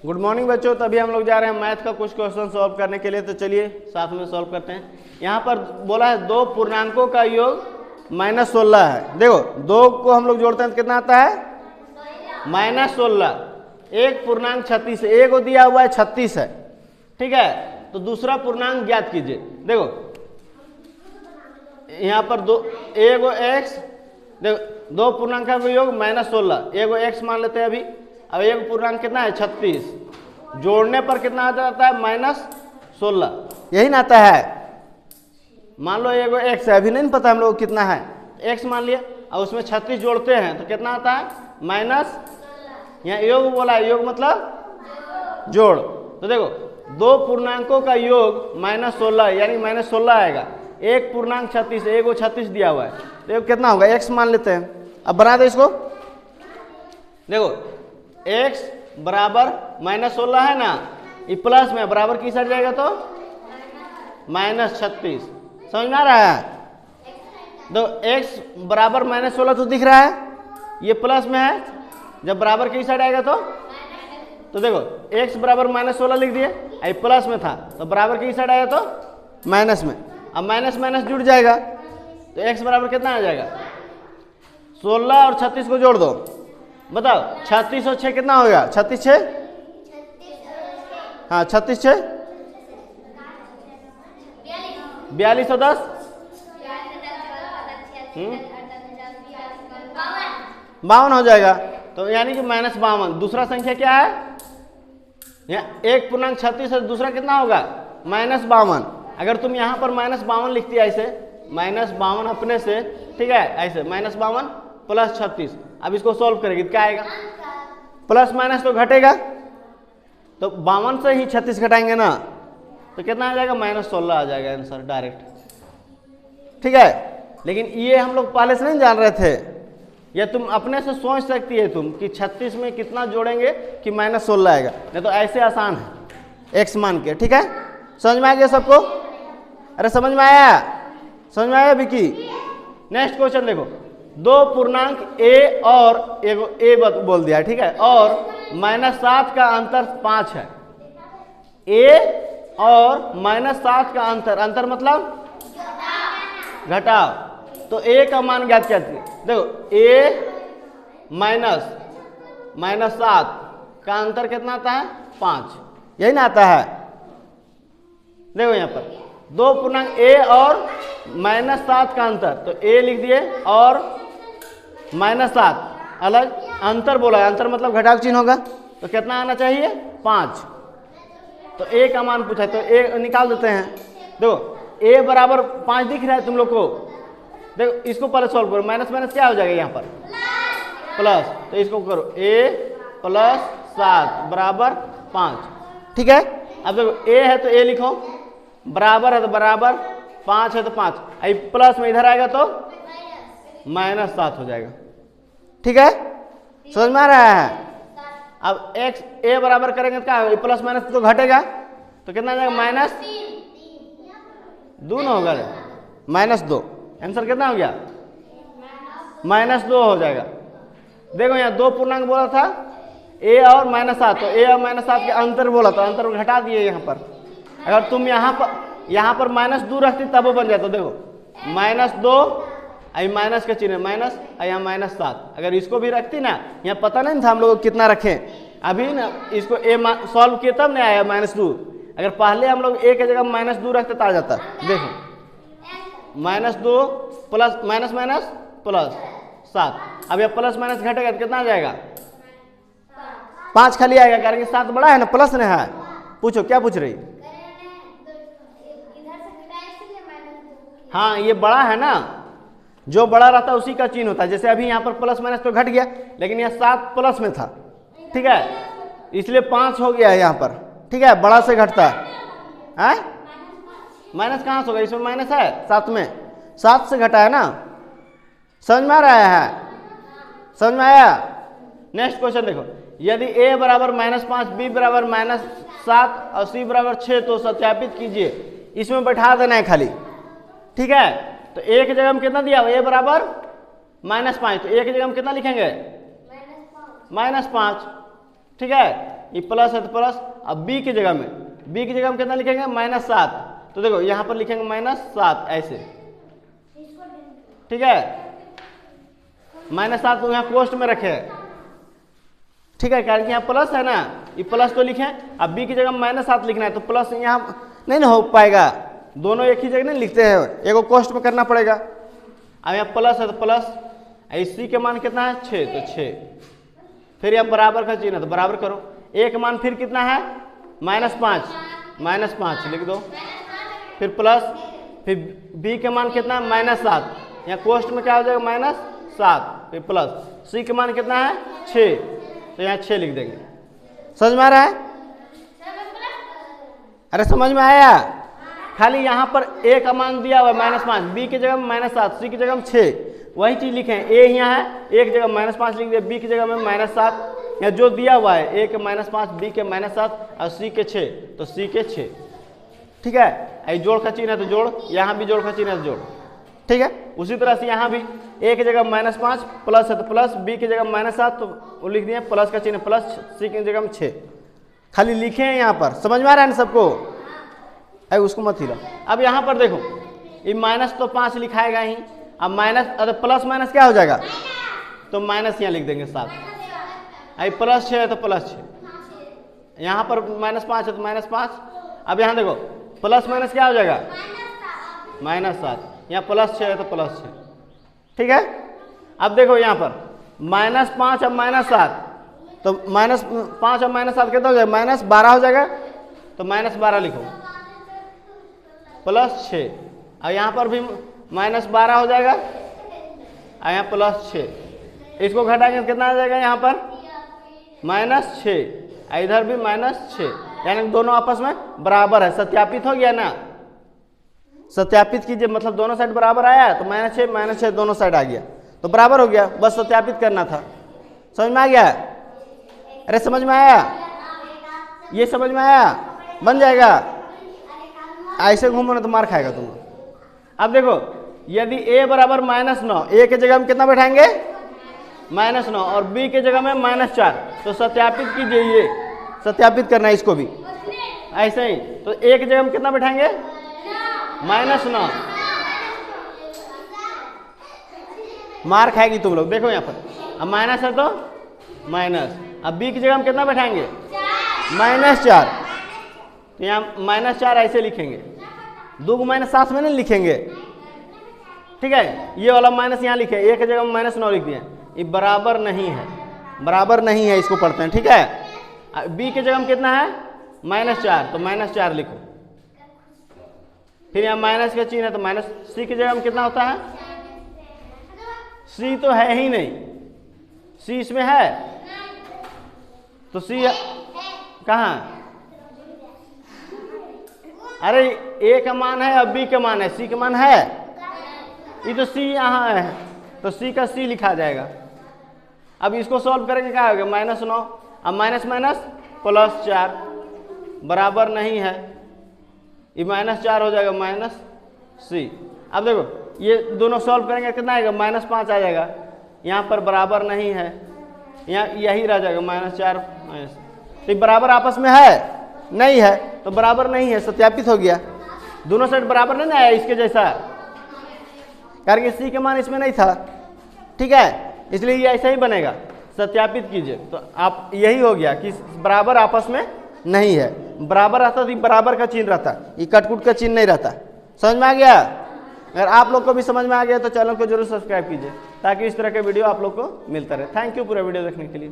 Good morning बच्चों। तभी हम लोग जा रहे हैं मैथ का कुछ क्वेश्चन सॉल्व करने के लिए, तो चलिए साथ में सॉल्व करते हैं। यहाँ पर बोला है दो पूर्णांकों का योग -16 है। देखो दो को हम लोग जोड़ते हैं तो कितना आता है -16। एक पूर्णांक 36 है, एक को दिया हुआ है 36 है, ठीक है। तो दूसरा पूर्णांक ज्ञात कीजिए। देखो यहाँ पर दो एगो एक्स, देखो दो पूर्णांक का योग -16, एगो एक्स मान लेते हैं अभी। अब एक पूर्णांक कितना है 36, जोड़ने पर कितना आ जाता है -16, यही ना आता है। मान लो एगो एक्स है, अभी नहीं पता हम लोग कितना है, एक्स मान लिया और उसमें 36 जोड़ते हैं तो कितना आता है माइनस, यहाँ योग बोला है, योग मतलब जोड़। तो देखो दो पूर्णांकों का योग -16 यानी -16 आएगा। एक पूर्णांक 36, एक को 36 दिया हुआ है तो ये कितना होगा एक्स मान लेते हैं। अब बना दो इसको। देखो x बराबर -16 है ना, ये प्लस में बराबर किस साइड जाएगा तो -36। समझ में आ रहा है? तो x बराबर -16 तो दिख रहा है, ये प्लस में है, जब बराबर किस साइड आएगा तो देखो x बराबर -16 लिख दिए, ये प्लस में था तो बराबर किस साइड आएगा तो माइनस में। अब माइनस माइनस जुड़ जाएगा तो x बराबर कितना आ जाएगा 16 और 36 को जोड़ दो, बताओ 36 और 6 कितना होगा 36 6, हाँ 36 6 42 और 10 52 हो जाएगा। तो यानी कि -52। दूसरा संख्या क्या है, यहाँ एक पूर्णांक 36 है, दूसरा कितना होगा -52। अगर तुम यहाँ पर -52 लिखती है ऐसे, -52 अपने से, ठीक है, ऐसे -52 प्लस 36। अब इसको सॉल्व करेगी तो क्या आएगा, प्लस माइनस तो घटेगा, तो 52 से ही 36 घटाएंगे ना तो कितना आ जाएगा -16 आ जाएगा आंसर डायरेक्ट, ठीक है। लेकिन ये हम लोग पहले से नहीं जान रहे थे, या तुम अपने से सोच सकती है तुम कि 36 में कितना जोड़ेंगे कि -16 आएगा, नहीं तो ऐसे आसान है x मान के, ठीक है। समझ में आ गया सबको? अरे समझ में आया, समझ में आया विकी? नेक्स्ट क्वेश्चन देखो, दो पूर्णांक a और एगो a बोल दिया, ठीक है, और -7 का अंतर 5 है। a और -7 का अंतर मतलब घटाव, तो a का मान ज्ञात कीजिए। देखो a -7 का अंतर कितना आता है 5, यही ना आता है। देखो यहाँ पर दो पूर्णांक a और -7 का अंतर, तो a लिख दिए और -7 अलग, अंतर बोला है, अंतर मतलब घटाव चिन्ह होगा, तो कितना आना चाहिए 5। तो a का मान पूछा है तो a निकाल देते हैं। देखो a बराबर 5 दिख रहा है तुम लोग को, देखो इसको पहले सॉल्व करो, माइनस माइनस क्या हो जाएगा यहाँ पर प्लस, तो इसको करो a + 7 बराबर 5, ठीक है। अब देखो a है तो a लिखो, बराबर है तो बराबर, 5 है तो 5, आई प्लस में इधर आएगा तो -7 हो जाएगा, ठीक है। समझ में आ रहा है? अब x a बराबर करेंगे तो क्या होगा, प्लस माइनस तो घटेगा, तो कितना आ जाएगा -2 ना होगा, -2। आंसर कितना हो गया -2 हो जाएगा। देखो यहाँ दो पूर्णांक बोला था a और -7, तो a और -7 के अंतर बोला था, अंतर घटा दिए यहाँ पर। अगर तुम यहाँ पर -2 रखती तब वो बन जाता। देखो -2 आई माइनस का चिन्ह माइनस, यहाँ -7, अगर इसको भी रखती ना, यहाँ पता नहीं था हम लोग कितना रखें, अभी ना इसको a सॉल्व किए तब नहीं आया -2। अगर पहले हम लोग a के जगह -2 रखते तो आ जाता। देखो -2 प्लस माइनस माइनस प्लस 7, अब यह प्लस माइनस घटेगा तो कितना आ जाएगा 5 खाली आएगा, कारण कि 7 बड़ा है ना, प्लस नहीं है। पूछो क्या पूछ रही? हाँ ये बड़ा है ना, जो बड़ा रहता है उसी का चिन्ह होता है। जैसे अभी यहाँ पर प्लस माइनस तो घट गया, लेकिन यह 7 प्लस में था, ठीक है, इसलिए 5 हो गया है यहाँ पर, ठीक है, बड़ा से घटता है। माइनस कहाँ से होगा, इसमें माइनस है 7 में, 7 से घटा है ना। समझ में आ रहा है? समझ में आया? नेक्स्ट क्वेश्चन देखो, यदि a बराबर -5, b बराबर -7 और c बराबर 6 तो सत्यापित कीजिए। इसमें बैठा देना है खाली, ठीक है। तो a की जगह में कितना दिया, a बराबर -5, तो a की जगह में कितना लिखेंगे -5, ठीक है। ये प्लस है तो प्लस। अब b की जगह में कितना लिखेंगे -7, तो देखो यहाँ पर लिखेंगे -7 ऐसे, ठीक है, -7 तो यहाँ कोष्ट में रखे हैं, ठीक है, कारण कि यहाँ प्लस है ना, ये प्लस तो लिखे, अब b की जगह में -7 लिखना है तो प्लस यहाँ नहीं ना हो पाएगा, दोनों एक ही जगह नहीं लिखते हैं, एक को कोष्ट में करना पड़ेगा। अब यहाँ प्लस है तो प्लस, c के मान कितना है 6, तो 6, फिर यहाँ बराबर का चिन्ह है तो बराबर करो, a का मान फिर कितना है -5 लिख दो, फिर प्लस, फिर b के मान कितना है -7, यहाँ कोष्ट में क्या हो जाएगा -7, फिर प्लस, c के मान कितना है 6, तो यहाँ 6 लिख देंगे। समझ में आ रहा है? अरे समझ में आया? खाली यहाँ पर a का मान दिया हुआ है -5, b की जगह में -7, c की जगह में 6, वही चीज लिखे हैं, a यहाँ है, a की जगह -5 लिख दिया, b की जगह में -7, यहाँ जो दिया हुआ है a के -5, b के -7 और c के 6, तो c के 6, ठीक है। आई जोड़ का चिन्ह है तो जोड़, यहाँ भी जोड़ का चिन्ह है तो जोड़, ठीक है। उसी तरह से यहाँ भी a की जगह -5 प्लस है तो प्लस, b की जगह -7 तो वो लिख दिए प्लस का चिन्ह प्लस, c की जगह में 6, खाली लिखे हैं यहाँ पर। समझ में आ रहा है ना सबको? अरे उसको मत हिलाओ। अब यहाँ पर देखो ये माइनस तो 5 लिखाएगा ही, अब माइनस, अरे प्लस माइनस क्या हो जाएगा, तो माइनस यहाँ लिख देंगे 7, आई प्लस 6 है तो प्लस 6, यहाँ पर -5 है तो -5, अब यहाँ देखो प्लस माइनस क्या हो जाएगा -7, यहाँ प्लस 6 है तो प्लस 6, ठीक है। अब देखो यहाँ पर -5 और -7, तो -5 और -7 कितना हो जाएगा -12 हो जाएगा, तो -12 लिखो, प्लस 6, और यहाँ पर भी -12 हो जाएगा, और यहाँ प्लस 6, इसको घटाएंगे कितना आ जाएगा, यहाँ पर -6, इधर भी -6, यानी दोनों आपस में बराबर है। सत्यापित हो गया ना, सत्यापित कीजिए, मतलब दोनों साइड बराबर आया तो -6 दोनों साइड आ गया, तो बराबर हो गया, बस सत्यापित करना था। समझ में आ गया? अरे समझ में आया? ये समझ में आया? बन जाएगा, ऐसे घूमो ना तो मार खाएगा तुम। अब देखो यदि a बराबर -9, a के जगह में कितना बैठाएंगे -9 और b के जगह में -4, तो सत्यापित कीजिए, ये सत्यापित करना है इसको भी ऐसे ही, तो a की जगह में कितना बैठाएंगे -9, मार खाएगी तुम लोग। देखो यहाँ पर अब माइनस है तो माइनस, अब b की जगह में कितना बैठाएंगे -4, तो यहाँ -4 ऐसे लिखेंगे, 2 को माइनस साथ में नहीं लिखेंगे, ठीक है। ये वाला माइनस यहाँ लिखे, a की जगह में -9 लिख दिए, ये बराबर नहीं है, बराबर नहीं है, इसको पढ़ते हैं, ठीक है। b की जगह में कितना है -4, तो -4 लिखो, फिर यहाँ माइनस का चिन्ह है तो माइनस, c की जगह में कितना होता है, c तो है ही नहीं, c इसमें है तो c कहाँ, अरे a का मान है और b का मान है, c का मान है, ये तो c यहाँ है तो c का c लिखा जाएगा। अब इसको सॉल्व करेंगे क्या होगा -9, अब माइनस माइनस +4 बराबर नहीं है, ये -4 हो जाएगा -c। अब देखो ये दोनों सॉल्व करेंगे कितना आएगा -5 आ जाएगा, यहाँ पर बराबर नहीं है, यहाँ यही रह जाएगा -4 तो बराबर आपस में है नहीं है, तो बराबर नहीं है, सत्यापित हो गया। दोनों साइड बराबर नहीं आया इसके जैसा, कारण कि c का मान इसमें नहीं था, ठीक है, इसलिए ये ऐसा ही बनेगा। सत्यापित कीजिए तो आप यही हो गया कि बराबर आपस में नहीं है, बराबर रहता तो बराबर का चिन्ह रहता, ये कटकुट का चिन्ह नहीं रहता। समझ में आ गया? अगर आप लोग को भी समझ में आ गया तो चैनल को जरूर सब्सक्राइब कीजिए ताकि इस तरह के वीडियो आप लोग को मिलता रहे। थैंक यू पूरा वीडियो देखने के लिए।